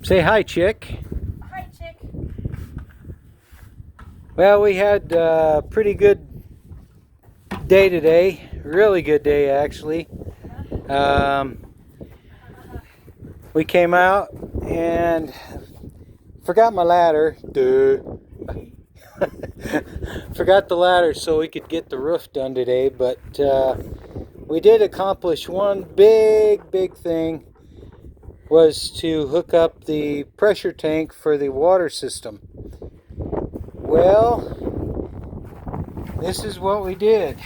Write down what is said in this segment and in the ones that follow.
Say hi, Chick. Hi, Chick. Well, we had a pretty good day today. Really good day, actually. We came out and forgot my ladder. Duh. Forgot the ladder so we could get the roof done today, but we did accomplish one big thing, was to hook up the pressure tank for the water system. Well, this is what we did.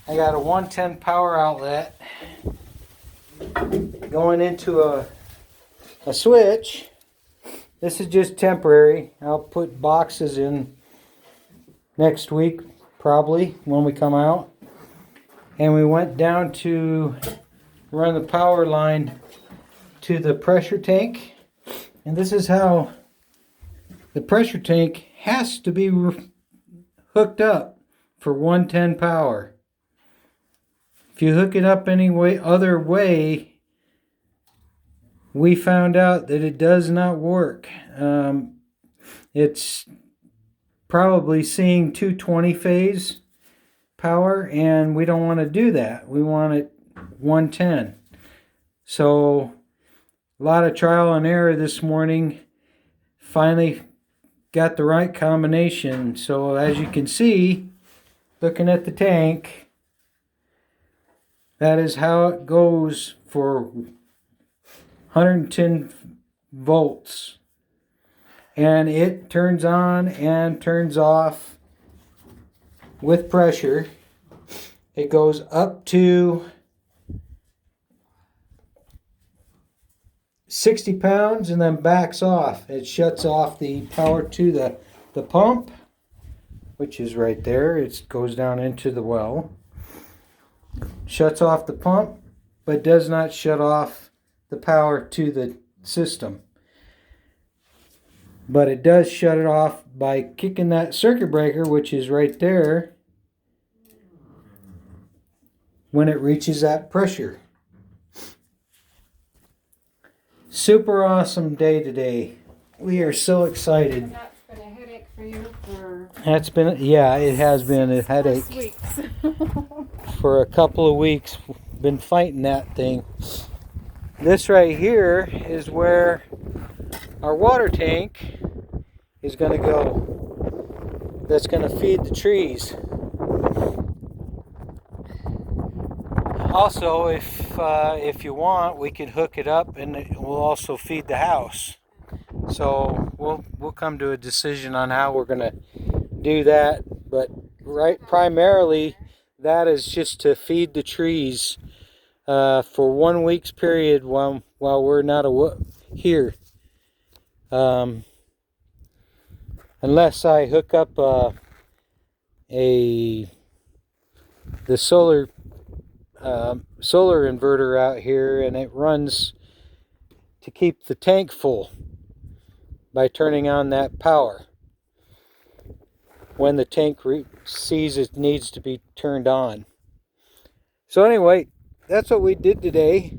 I got a 110 power outlet going into a switch. This is just temporary. I'll put boxes in next week, probably, when we come out. And we went down to run the power line to the pressure tank. And this is how the pressure tank has to be hooked up for 110 power. If you hook it up any other way, we found out that it does not work. It's probably seeing 220 phase power, and we don't want to do that. We want it 110. So a lot of trial and error this morning. Finally got the right combination. So as you can see, looking at the tank, that is how it goes for 110 volts. And it turns on and turns off with pressure. It goes up to 60 pounds and then backs off. It shuts off the power to the pump, which is right there. It goes down into the well. Shuts off the pump, but does not shut off the power to the system. But it does shut it off by kicking that circuit breaker, which is right there, when it reaches that pressure. Super awesome day today. We are so excited. And that's been a headache for you for... That's been, yeah, it has been a headache. weeks. For a couple of weeks. Been fighting that thing. This right here is where our water tank is going to go. That's going to feed the trees. Also, if you want, we could hook it up and it will also feed the house. So we'll come to a decision on how we're going to do that. But primarily, that is just to feed the trees for 1 week's period while we're not here. Unless I hook up the solar inverter out here, and it runs to keep the tank full by turning on that power when the tank sees it needs to be turned on. So anyway, that's what we did today.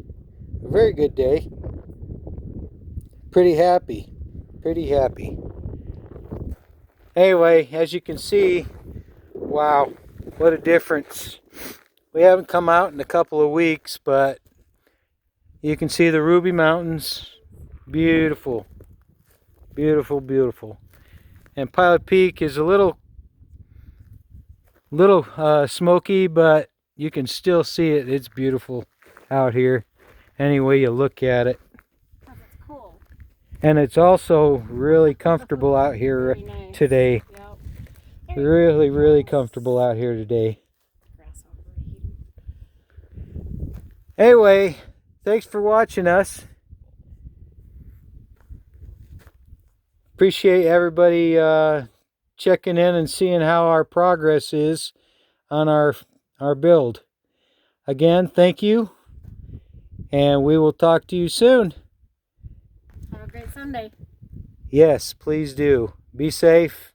A very good day. Pretty happy. Anyway, as you can see, wow, what a difference. We haven't come out in a couple of weeks, but you can see the Ruby Mountains. Beautiful. And Pilot Peak is a little smoky, but you can still see it. It's beautiful out here any way you look at it. It's cool. And it's also really comfortable out here Nice. today. Yep. Really comfortable out here today. Anyway, thanks for watching us. Appreciate everybody checking in and seeing how our progress is on our build. Again, thank you, and we will talk to you soon. Have a great Sunday. Yes, please do. Be safe.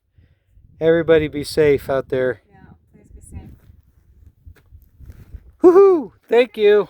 Everybody be safe out there. Yeah, please be safe. Woohoo! Thank you.